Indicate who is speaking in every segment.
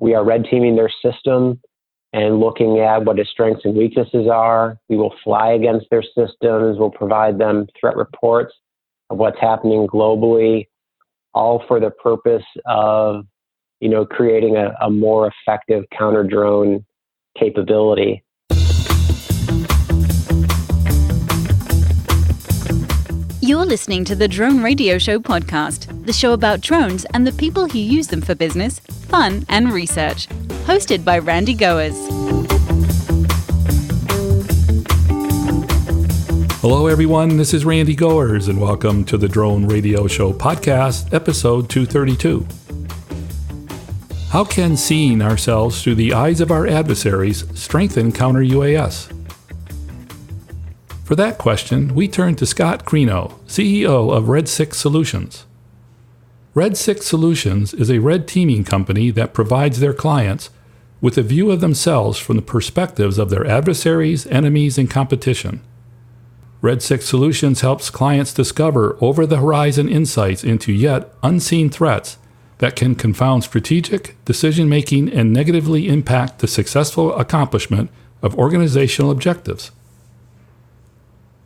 Speaker 1: We are red teaming their system and looking at what its strengths and weaknesses are. We will fly against their systems. We'll provide them threat reports of what's happening globally, all for the purpose of, creating a more effective counter-drone capability.
Speaker 2: You're listening to the Drone Radio Show podcast, the show about drones and the people who use them for business, fun, and research. Hosted by Randy Goers.
Speaker 3: Hello, everyone. This is Randy Goers, and welcome to the Drone Radio Show podcast, episode 232. How can seeing ourselves through the eyes of our adversaries strengthen counter-UAS? For that question, we turn to Scott Crino, CEO of Red 6 Solutions. Red 6 Solutions is a red teaming company that provides their clients with a view of themselves from the perspectives of their adversaries, enemies, and competition. Red 6 Solutions helps clients discover over-the-horizon insights into yet unseen threats that can confound strategic decision-making and negatively impact the successful accomplishment of organizational objectives.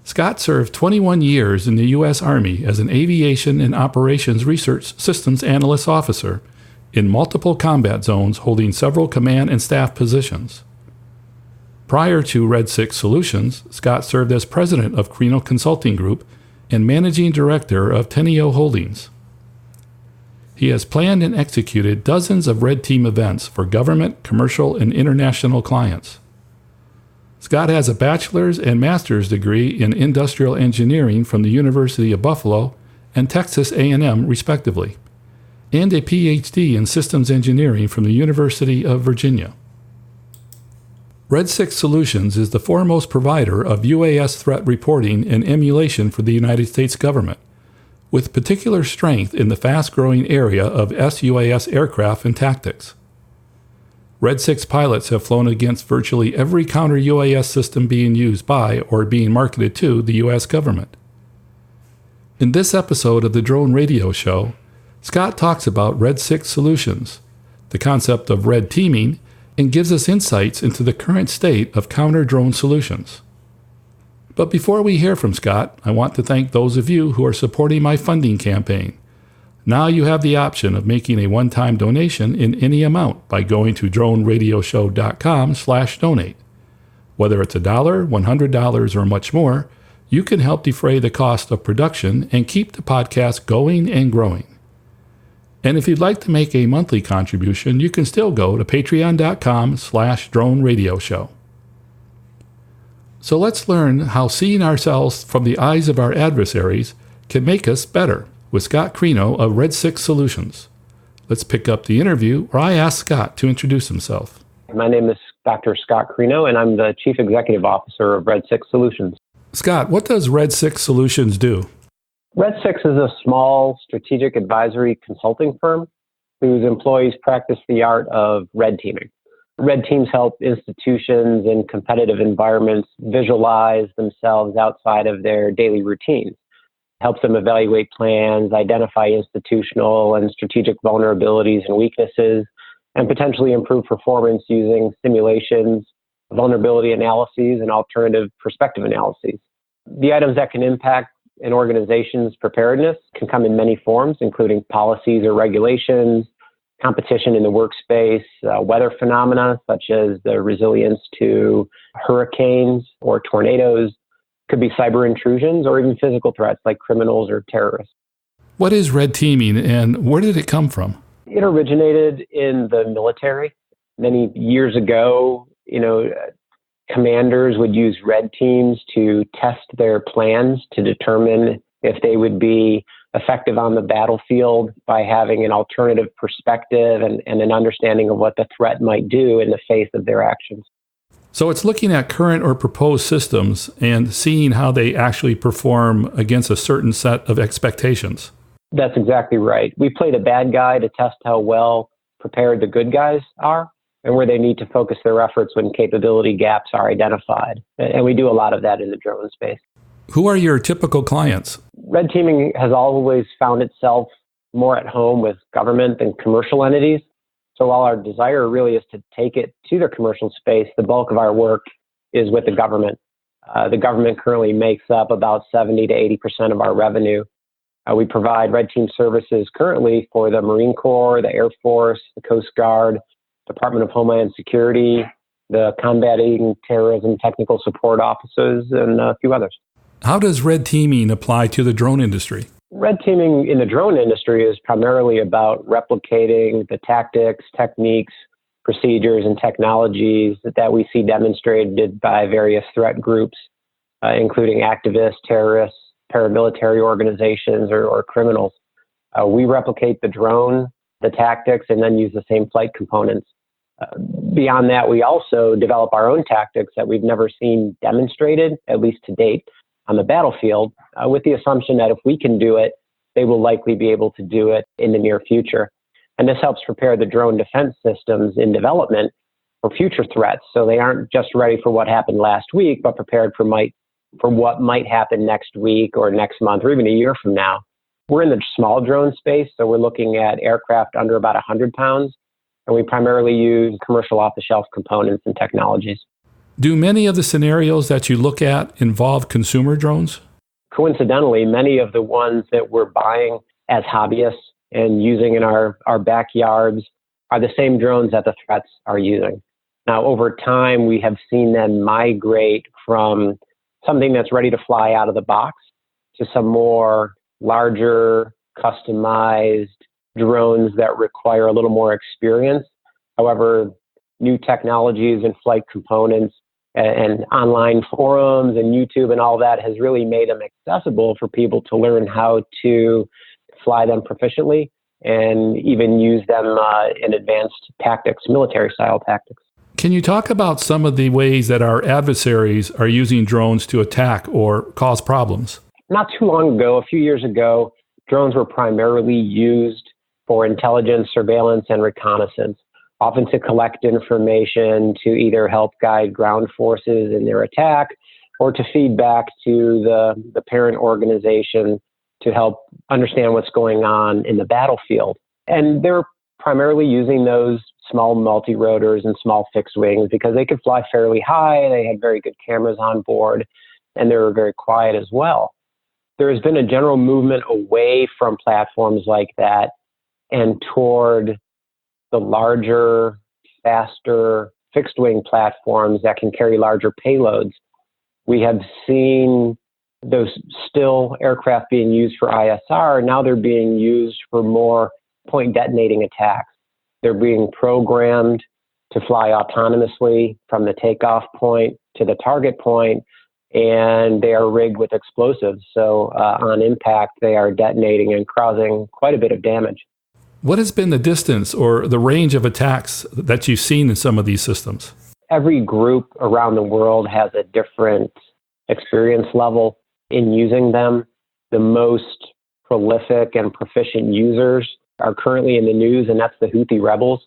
Speaker 3: Scott served 21 years in the U.S. Army as an Aviation and Operations Research Systems Analyst Officer in multiple combat zones, holding several command and staff positions. Prior to Red 6 Solutions, Scott served as president of Crino Consulting Group and managing director of Teneo Holdings. He has planned and executed dozens of red team events for government, commercial, and international clients. Scott has a bachelor's and master's degree in industrial engineering from the University of Buffalo and Texas A&M, respectively, and a PhD in systems engineering from the University of Virginia. Red 6 Solutions is the foremost provider of UAS threat reporting and emulation for the United States government, with particular strength in the fast-growing area of SUAS aircraft and tactics. Red 6 pilots have flown against virtually every counter-UAS system being used by or being marketed to the U.S. government. In this episode of the Drone Radio Show, Scott talks about Red 6 Solutions, the concept of red teaming, and gives us insights into the current state of counter-drone solutions. But before we hear from Scott, I want to thank those of you who are supporting my funding campaign. Now you have the option of making a one-time donation in any amount by going to droneradioshow.com/donate. Whether it's $1, $100, or much more, you can help defray the cost of production and keep the podcast going and growing. And if you'd like to make a monthly contribution, you can still go to patreon.com/droneradioshow. So let's learn how seeing ourselves from the eyes of our adversaries can make us better with Scott Crino of Red 6 Solutions. Let's pick up the interview where I asked Scott to introduce himself.
Speaker 1: My name is Dr. Scott Crino, and I'm the Chief Executive Officer of Red 6 Solutions.
Speaker 3: Scott, what does Red 6 Solutions do?
Speaker 1: Red 6 is a small strategic advisory consulting firm whose employees practice the art of red teaming. Red teams help institutions in competitive environments visualize themselves outside of their daily routines, helps them evaluate plans, identify institutional and strategic vulnerabilities and weaknesses, and potentially improve performance using simulations, vulnerability analyses, and alternative perspective analyses. The items that can impact an organization's preparedness can come in many forms, including policies or regulations, competition in the workspace, weather phenomena such as the resilience to hurricanes or tornadoes, could be cyber intrusions, or even physical threats like criminals or terrorists.
Speaker 3: What is red teaming and where did it come from?
Speaker 1: It originated in the military. Many years ago, commanders would use red teams to test their plans to determine if they would be effective on the battlefield by having an alternative perspective and an understanding of what the threat might do in the face of their actions.
Speaker 3: So it's looking at current or proposed systems and seeing how they actually perform against a certain set of expectations.
Speaker 1: That's exactly right. We play the bad guy to test how well prepared the good guys are and where they need to focus their efforts when capability gaps are identified. And we do a lot of that in the drone space.
Speaker 3: Who are your typical clients?
Speaker 1: Red teaming has always found itself more at home with government and commercial entities. So while our desire really is to take it to the commercial space, the bulk of our work is with the government. The government currently makes up about 70 to 80% of our revenue. We provide red team services currently for the Marine Corps, the Air Force, the Coast Guard, Department of Homeland Security, the Combating Terrorism Technical Support Offices, and a few others.
Speaker 3: How does red teaming apply to the drone industry?
Speaker 1: Red teaming in the drone industry is primarily about replicating the tactics, techniques, procedures, and technologies that we see demonstrated by various threat groups, including activists, terrorists, paramilitary organizations, or criminals. We replicate the drone, the tactics, and then use the same flight components. Beyond that, we also develop our own tactics that we've never seen demonstrated, at least to date, on the battlefield, with the assumption that if we can do it, they will likely be able to do it in the near future. And this helps prepare the drone defense systems in development for future threats. So they aren't just ready for what happened last week, but prepared for what might happen next week or next month or even a year from now. We're in the small drone space, so we're looking at aircraft under about 100 pounds, and we primarily use commercial off-the-shelf components and technologies.
Speaker 3: Do many of the scenarios that you look at involve consumer drones?
Speaker 1: Coincidentally, many of the ones that we're buying as hobbyists and using in our backyards are the same drones that the threats are using. Now, over time, we have seen them migrate from something that's ready to fly out of the box to some more larger, customized drones that require a little more experience. However, new technologies and flight components and online forums and YouTube and all that has really made them accessible for people to learn how to fly them proficiently and even use them in advanced tactics, military-style tactics.
Speaker 3: Can you talk about some of the ways that our adversaries are using drones to attack or cause problems?
Speaker 1: Not too long ago, a few years ago, drones were primarily used for intelligence, surveillance, and reconnaissance, often to collect information to either help guide ground forces in their attack or to feed back to the parent organization to help understand what's going on in the battlefield. And they're primarily using those small multi-rotors and small fixed wings because they could fly fairly high, they had very good cameras on board, and they were very quiet as well. There has been a general movement away from platforms like that and toward the larger, faster fixed wing platforms that can carry larger payloads. We have seen those still aircraft being used for ISR. Now they're being used for more point detonating attacks. They're being programmed to fly autonomously from the takeoff point to the target point, and they are rigged with explosives. So on impact, they are detonating and causing quite a bit of damage.
Speaker 3: What has been the distance or the range of attacks that you've seen in some of these systems?
Speaker 1: Every group around the world has a different experience level in using them. The most prolific and proficient users are currently in the news, and that's the Houthi rebels.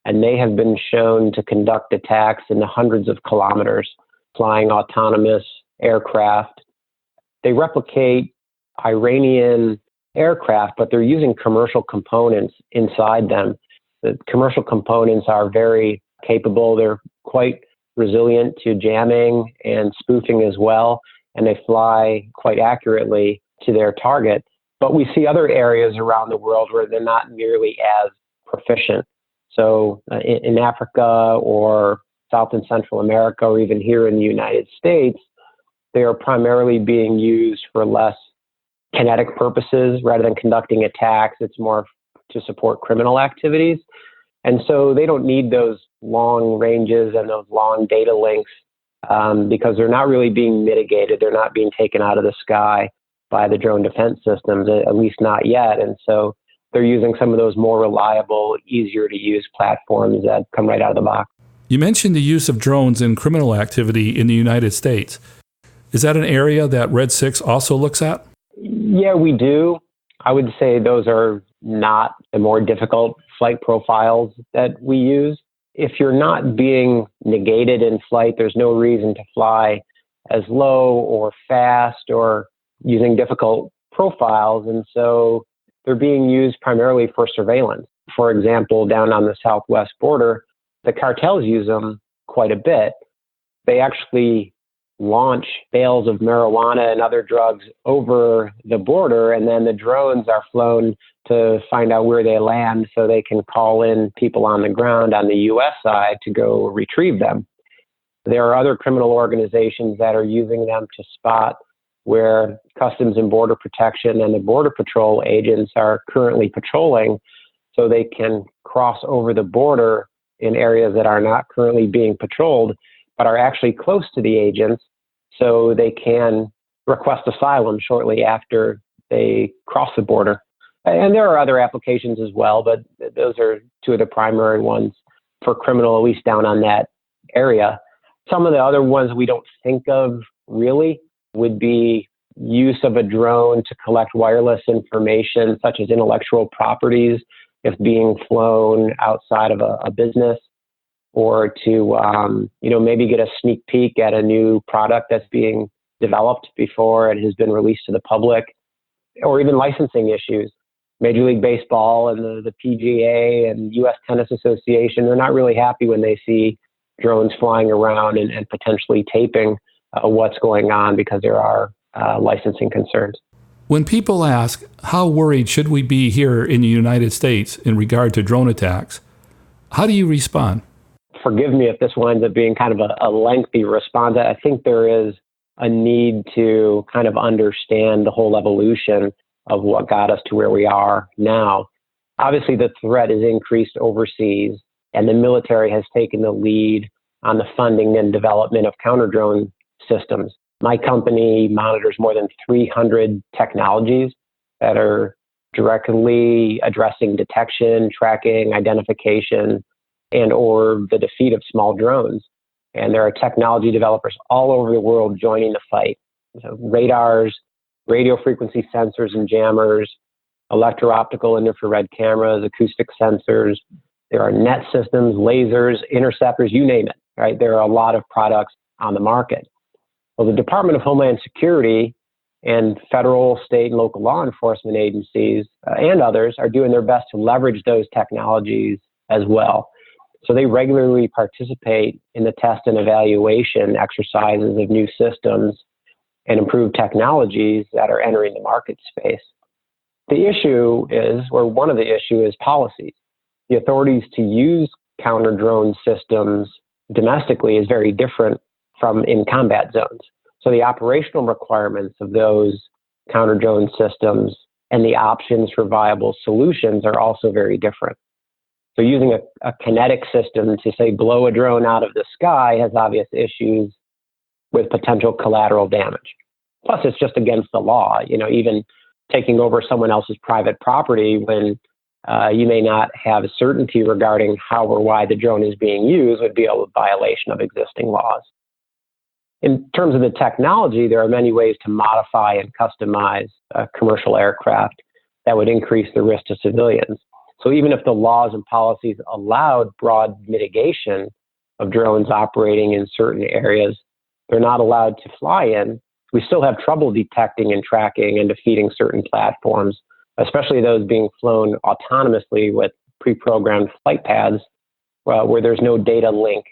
Speaker 1: And they have been shown to conduct attacks in the hundreds of kilometers, flying autonomous aircraft. They replicate Iranian aircraft, but they're using commercial components inside them. The commercial components are very capable. They're quite resilient to jamming and spoofing as well, and they fly quite accurately to their target. But we see other areas around the world where they're not nearly as proficient. So in Africa or South and Central America, or even here in the United States, they are primarily being used for less kinetic purposes rather than conducting attacks. It's more to support criminal activities. And so they don't need those long ranges and those long data links because they're not really being mitigated. They're not being taken out of the sky by the drone defense systems, at least not yet. And so they're using some of those more reliable, easier to use platforms that come right out of the box.
Speaker 3: You mentioned the use of drones in criminal activity in the United States. Is that an area that Red 6 also looks at?
Speaker 1: Yeah, we do. I would say those are not the more difficult flight profiles that we use. If you're not being negated in flight, there's no reason to fly as low or fast or using difficult profiles. And so they're being used primarily for surveillance. For example, down on the southwest border, the cartels use them quite a bit. They actually launch bales of marijuana and other drugs over the border, and then the drones are flown to find out where they land so they can call in people on the ground on the U.S. side to go retrieve them. There are other criminal organizations that are using them to spot where Customs and Border Protection and the Border Patrol agents are currently patrolling, so they can cross over the border in areas that are not currently being patrolled, but are actually close to the agents, so they can request asylum shortly after they cross the border. And there are other applications as well, but those are two of the primary ones for criminal, at least down on that area. Some of the other ones we don't think of really would be use of a drone to collect wireless information, such as intellectual properties, if being flown outside of a business, or to maybe get a sneak peek at a new product that's being developed before it has been released to the public, or even licensing issues. Major League Baseball and the PGA and U.S. Tennis Association, they're not really happy when they see drones flying around and potentially taping what's going on because there are licensing concerns.
Speaker 3: When people ask, how worried should we be here in the United States in regard to drone attacks, how do you respond?
Speaker 1: Forgive me if this winds up being kind of a lengthy response. I think there is a need to kind of understand the whole evolution of what got us to where we are now. Obviously, the threat is increased overseas, and the military has taken the lead on the funding and development of counter-drone systems. My company monitors more than 300 technologies that are directly addressing detection, tracking, identification, and or the defeat of small drones. And there are technology developers all over the world joining the fight. So radars, radio frequency sensors and jammers, electro-optical and infrared cameras, acoustic sensors. There are net systems, lasers, interceptors, you name it, right? There are a lot of products on the market. Well, the Department of Homeland Security and federal, state, and local law enforcement agencies and others are doing their best to leverage those technologies as well. So they regularly participate in the test and evaluation exercises of new systems and improved technologies that are entering the market space. The issue is, or one of the issues is policies. The authorities to use counter-drone systems domestically is very different from in combat zones. So the operational requirements of those counter-drone systems and the options for viable solutions are also very different. So using a kinetic system to, say, blow a drone out of the sky has obvious issues with potential collateral damage. Plus, it's just against the law. Even taking over someone else's private property when you may not have certainty regarding how or why the drone is being used would be a violation of existing laws. In terms of the technology, there are many ways to modify and customize commercial aircraft that would increase the risk to civilians. So even if the laws and policies allowed broad mitigation of drones operating in certain areas they're not allowed to fly in, we still have trouble detecting and tracking and defeating certain platforms, especially those being flown autonomously with pre-programmed flight paths where there's no data link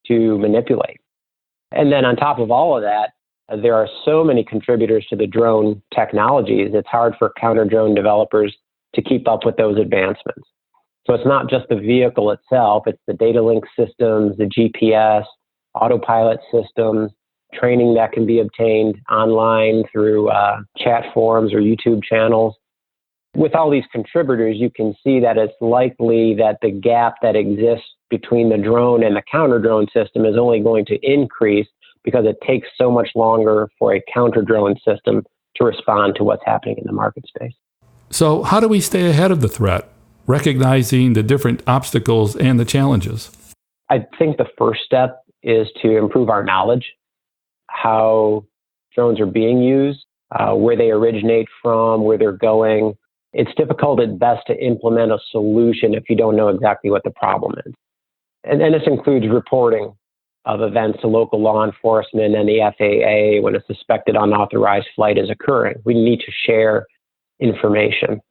Speaker 1: to manipulate. And then on top of all of that, there are so many contributors to the drone technologies, it's hard for counter-drone developers to keep up with those advancements. So it's not just the vehicle itself, it's the data link systems, the GPS, autopilot systems, training that can be obtained online through chat forums or YouTube channels. With all these contributors, you can see that it's likely that the gap that exists between the drone and the counter-drone system is only going to increase because it takes so much longer for a counter-drone system to respond to what's happening in the market space.
Speaker 3: So how do we stay ahead of the threat, recognizing the different obstacles and the challenges?
Speaker 1: I think the first step is to improve our knowledge, how drones are being used, where they originate from, where they're going. It's difficult at best to implement a solution if you don't know exactly what the problem is. And this includes reporting of events to local law enforcement and the FAA when a suspected unauthorized flight is occurring. We need to share information.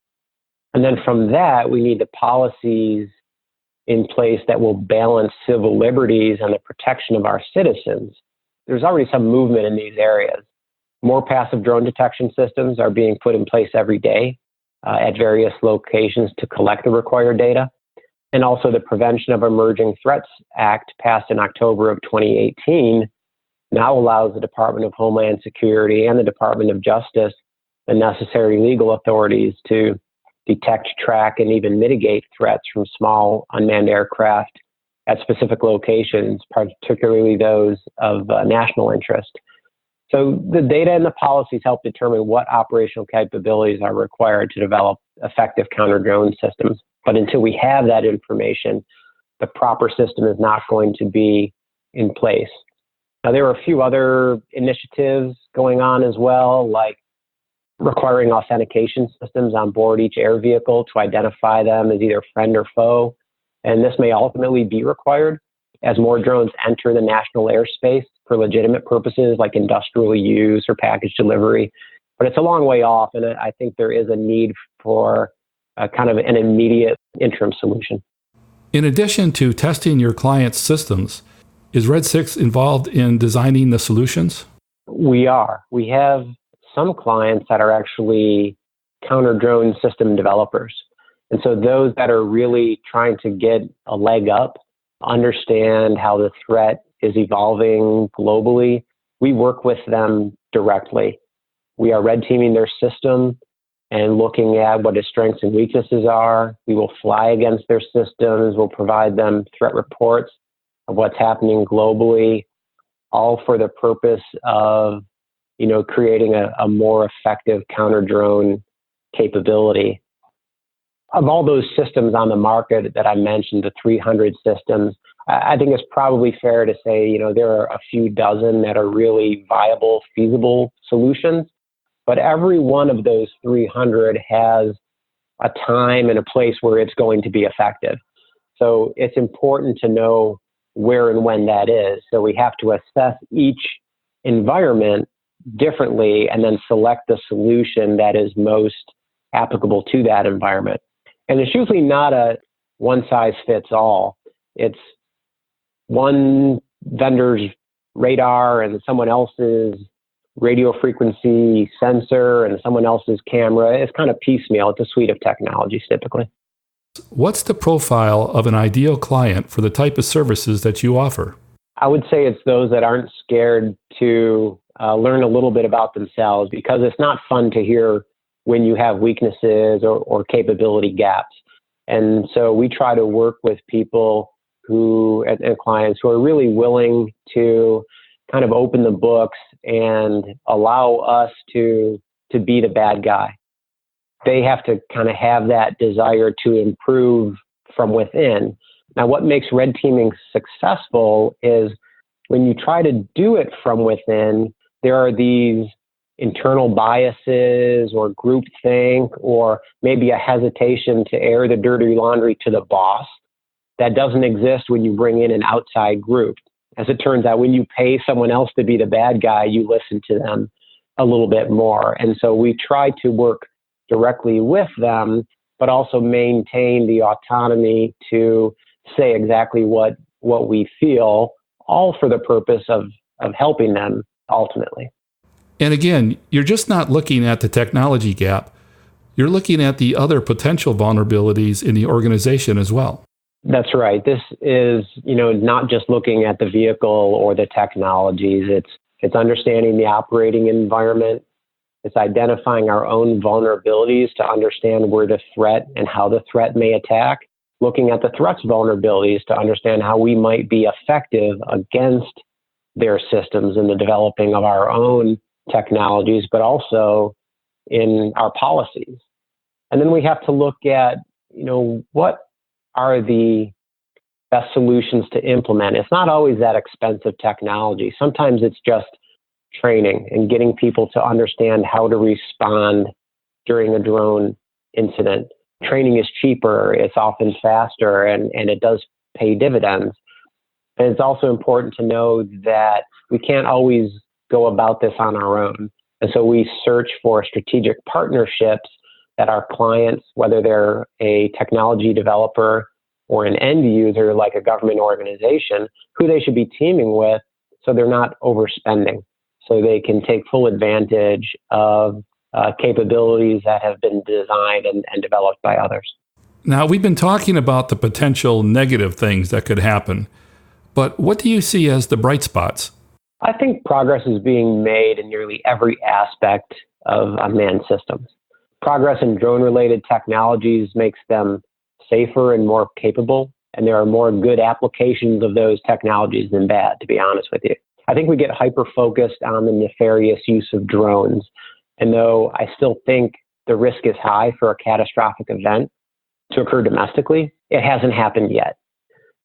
Speaker 1: And then from that, we need the policies in place that will balance civil liberties and the protection of our citizens. There's already some movement in these areas. More passive drone detection systems are being put in place every day at various locations to collect the required data. And also the Prevention of Emerging Threats Act, passed in October of 2018, now allows the Department of Homeland Security and the Department of Justice the necessary legal authorities to detect, track, and even mitigate threats from small unmanned aircraft at specific locations, particularly those of national interest. So the data and the policies help determine what operational capabilities are required to develop effective counter-drone systems. But until we have that information, the proper system is not going to be in place. Now, there are a few other initiatives going on as well, like requiring authentication systems on board each air vehicle to identify them as either friend or foe. And this may ultimately be required as more drones enter the national airspace for legitimate purposes like industrial use or package delivery. But it's a long way off, and I think there is a need for kind of an immediate interim solution.
Speaker 3: In addition to testing your client's systems, is Red 6 involved in designing the solutions?
Speaker 1: We are. We have some clients that are actually counter-drone system developers. And so those that are really trying to get a leg up, understand how the threat is evolving globally, we work with them directly. We are red teaming their system and looking at what its strengths and weaknesses are. We will fly against their systems. We'll provide them threat reports of what's happening globally, all for the purpose of, creating a more effective counter-drone capability. Of all those systems on the market that I mentioned, the 300 systems, I think it's probably fair to say, there are a few dozen that are really viable, feasible solutions. But every one of those 300 has a time and a place where it's going to be effective. So it's important to know where and when that is. So we have to assess each environment differently and then select the solution that is most applicable to that environment. And it's usually not a one-size-fits-all. It's one vendor's radar and someone else's radio frequency sensor and someone else's camera. It's kind of piecemeal. It's a suite of technologies typically.
Speaker 3: What's the profile of an ideal client for the type of services that you offer?
Speaker 1: I would say it's those that aren't scared to learn a little bit about themselves, because it's not fun to hear when you have weaknesses or capability gaps. And so we try to work with people and clients who are really willing to kind of open the books and allow us to be the bad guy. They have to kind of have that desire to improve from within. Now, what makes red teaming successful is when you try to do it from within, there are these internal biases or groupthink or maybe a hesitation to air the dirty laundry to the boss that doesn't exist when you bring in an outside group. As it turns out, when you pay someone else to be the bad guy, you listen to them a little bit more. And so we try to work directly with them, but also maintain the autonomy to say exactly what we feel, all for the purpose of helping them ultimately.
Speaker 3: And again, you're just not looking at the technology gap. You're looking at the other potential vulnerabilities in the organization as well.
Speaker 1: That's right. This is, not just looking at the vehicle or the technologies. It's understanding the operating environment. It's identifying our own vulnerabilities to understand where the threat and how the threat may attack. Looking at the threat's vulnerabilities to understand how we might be effective against their systems in the developing of our own technologies, but also in our policies. And then we have to look at, what are the best solutions to implement. It's not always that expensive technology. Sometimes it's just training and getting people to understand how to respond during a drone incident. Training is cheaper, it's often faster, and it does pay dividends. And it's also important to know that we can't always go about this on our own. And so we search for strategic partnerships that our clients, whether they're a technology developer or an end user like a government organization, who they should be teaming with so they're not overspending, so they can take full advantage of capabilities that have been designed and developed by others.
Speaker 3: Now, we've been talking about the potential negative things that could happen, but what do you see as the bright spots?
Speaker 1: I think progress is being made in nearly every aspect of unmanned systems. Progress in drone-related technologies makes them safer and more capable, and there are more good applications of those technologies than bad, to be honest with you. I think we get hyper-focused on the nefarious use of drones, and though I still think the risk is high for a catastrophic event to occur domestically, it hasn't happened yet.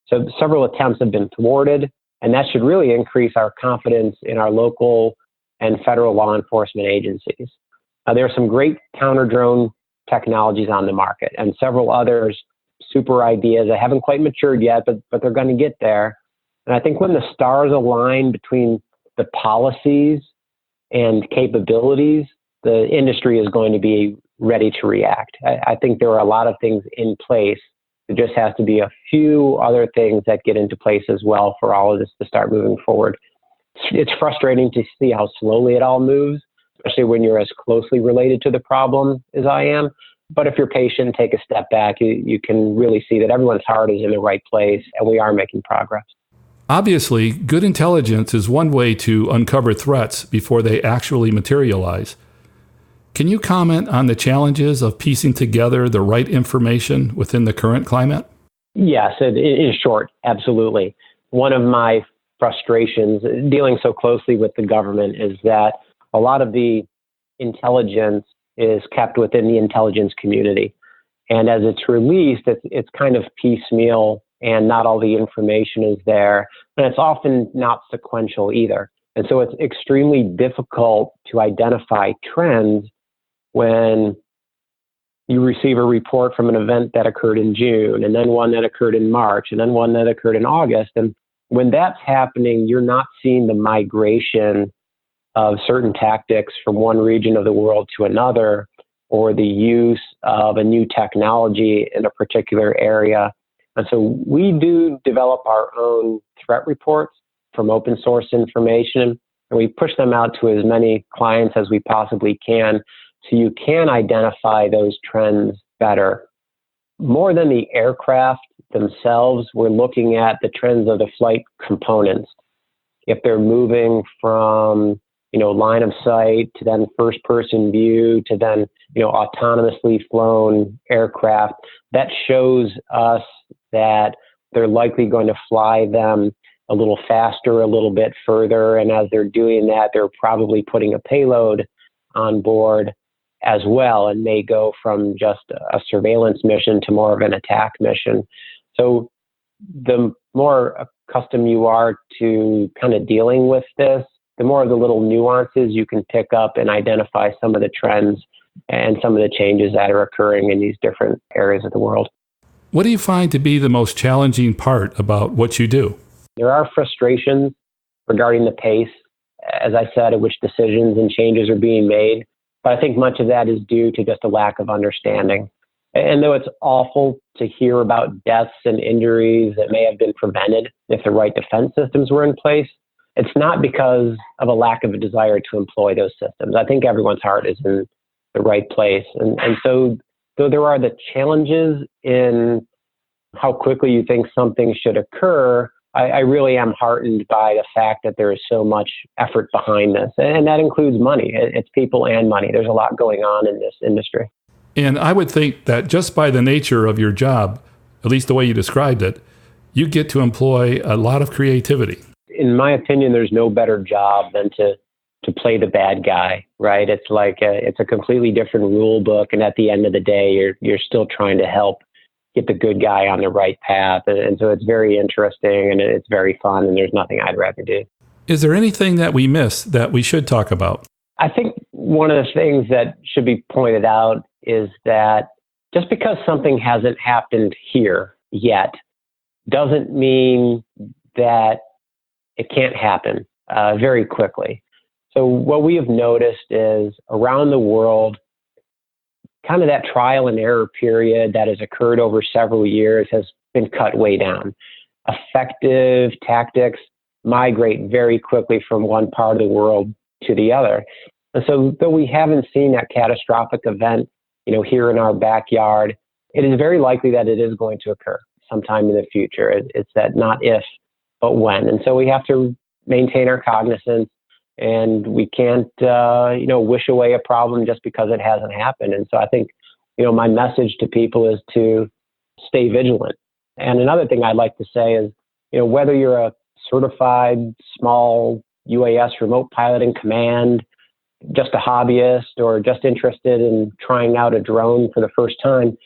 Speaker 1: So several attempts have been thwarted, and that should really increase our confidence in our local and federal law enforcement agencies. There are some great counter-drone technologies on the market, and several others, super ideas that haven't quite matured yet, but they're going to get there. And I think when the stars align between the policies and capabilities, the industry is going to be ready to react. I think there are a lot of things in place. There just has to be a few other things that get into place as well for all of this to start moving forward. It's frustrating to see how slowly it all moves, especially when you're as closely related to the problem as I am. But if you're patient and take a step back, you can really see that everyone's heart is in the right place and we are making progress.
Speaker 3: Obviously, good intelligence is one way to uncover threats before they actually materialize. Can you comment on the challenges of piecing together the right information within the current climate?
Speaker 1: Yes, in short, absolutely. One of my frustrations dealing so closely with the government is that a lot of the intelligence is kept within the intelligence community. And as it's released, it's kind of piecemeal and not all the information is there. And it's often not sequential either. And so it's extremely difficult to identify trends when you receive a report from an event that occurred in June, and then one that occurred in March, and then one that occurred in August. And when that's happening, you're not seeing the migration of certain tactics from one region of the world to another, or the use of a new technology in a particular area. And so we do develop our own threat reports from open source information, and we push them out to as many clients as we possibly can, so you can identify those trends better. More than the aircraft themselves, we're looking at the trends of the flight components. If they're moving from, line of sight to then first person view to then, autonomously flown aircraft, that shows us that they're likely going to fly them a little faster, a little bit further. And as they're doing that, they're probably putting a payload on board as well, and may go from just a surveillance mission to more of an attack mission. So the more accustomed you are to kind of dealing with this, the more of the little nuances you can pick up and identify some of the trends and some of the changes that are occurring in these different areas of the world.
Speaker 3: What do you find to be the most challenging part about what you do?
Speaker 1: There are frustrations regarding the pace, as I said, at which decisions and changes are being made. But I think much of that is due to just a lack of understanding. And though it's awful to hear about deaths and injuries that may have been prevented if the right defense systems were in place, it's not because of a lack of a desire to employ those systems. I think everyone's heart is in the right place. And so though there are the challenges in how quickly you think something should occur, I really am heartened by the fact that there is so much effort behind this. And that includes money. It's people and money. There's a lot going on in this industry.
Speaker 3: And I would think that just by the nature of your job, at least the way you described it, you get to employ a lot of creativity.
Speaker 1: In my opinion, there's no better job than to play the bad guy, right? It's like it's a completely different rule book. And at the end of the day, you're still trying to help get the good guy on the right path. And so it's very interesting and it's very fun, and there's nothing I'd rather do.
Speaker 3: Is there anything that we miss that we should talk about?
Speaker 1: I think one of the things that should be pointed out is that just because something hasn't happened here yet doesn't mean that it can't happen very quickly. So what we have noticed is around the world, kind of that trial and error period that has occurred over several years has been cut way down. Effective tactics migrate very quickly from one part of the world to the other. And so though we haven't seen that catastrophic event, here in our backyard, it is very likely that it is going to occur sometime in the future. It's that not if, but when. And so we have to maintain our cognizance, and we can't, wish away a problem just because it hasn't happened. And so I think, my message to people is to stay vigilant. And another thing I'd like to say is, whether you're a certified small UAS remote piloting command, just a hobbyist, or just interested in trying out a drone for the first time,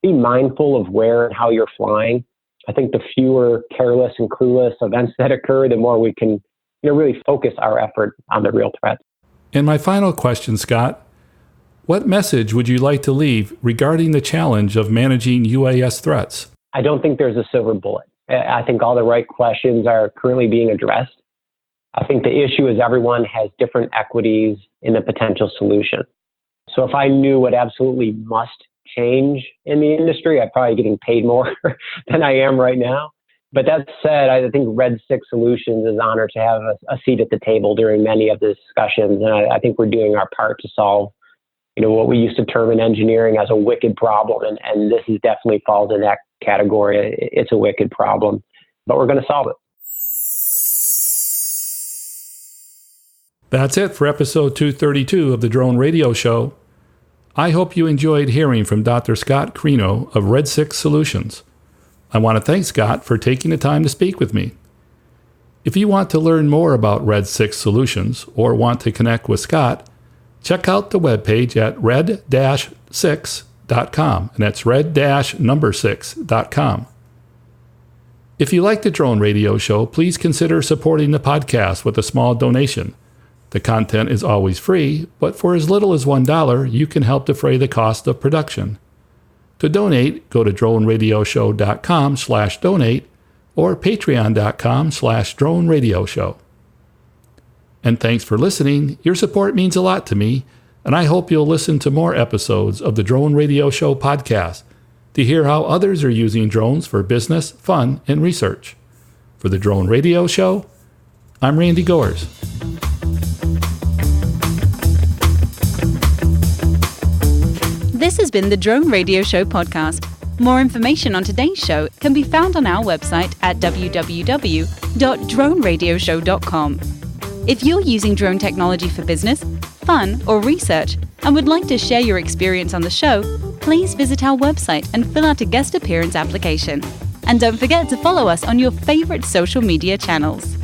Speaker 1: be mindful of where and how you're flying. I think the fewer careless and clueless events that occur, the more we can really focus our effort on the real threat.
Speaker 3: And my final question, Scott, what message would you like to leave regarding the challenge of managing UAS threats?
Speaker 1: I don't think there's a silver bullet. I think all the right questions are currently being addressed. I think the issue is everyone has different equities in the potential solution. So if I knew what absolutely must change in the industry, I'd probably be getting paid more than I am right now. But that said, I think Red 6 Solutions is honored to have a seat at the table during many of the discussions. And I think we're doing our part to solve, what we used to term in engineering as a wicked problem. And this is definitely falls in that category. It's a wicked problem, but we're going to solve it.
Speaker 3: That's it for episode 232 of the Drone Radio Show. I hope you enjoyed hearing from Dr. Scott Crino of Red 6 Solutions. I want to thank Scott for taking the time to speak with me. If you want to learn more about Red 6 Solutions or want to connect with Scott, check out the webpage at red-6.com, and that's red-6.com. If you like the Drone Radio Show, please consider supporting the podcast with a small donation. The content is always free, but for as little as $1, you can help defray the cost of production. To donate, go to droneradioshow.com/donate or patreon.com/droneradioshow. And thanks for listening. Your support means a lot to me, and I hope you'll listen to more episodes of the Drone Radio Show podcast to hear how others are using drones for business, fun, and research. For the Drone Radio Show, I'm Randy Gores.
Speaker 2: This has been the Drone Radio Show podcast. More information on today's show can be found on our website at www.droneradioshow.com. If you're using drone technology for business, fun, or research and would like to share your experience on the show, please visit our website and fill out a guest appearance application. And don't forget to follow us on your favorite social media channels.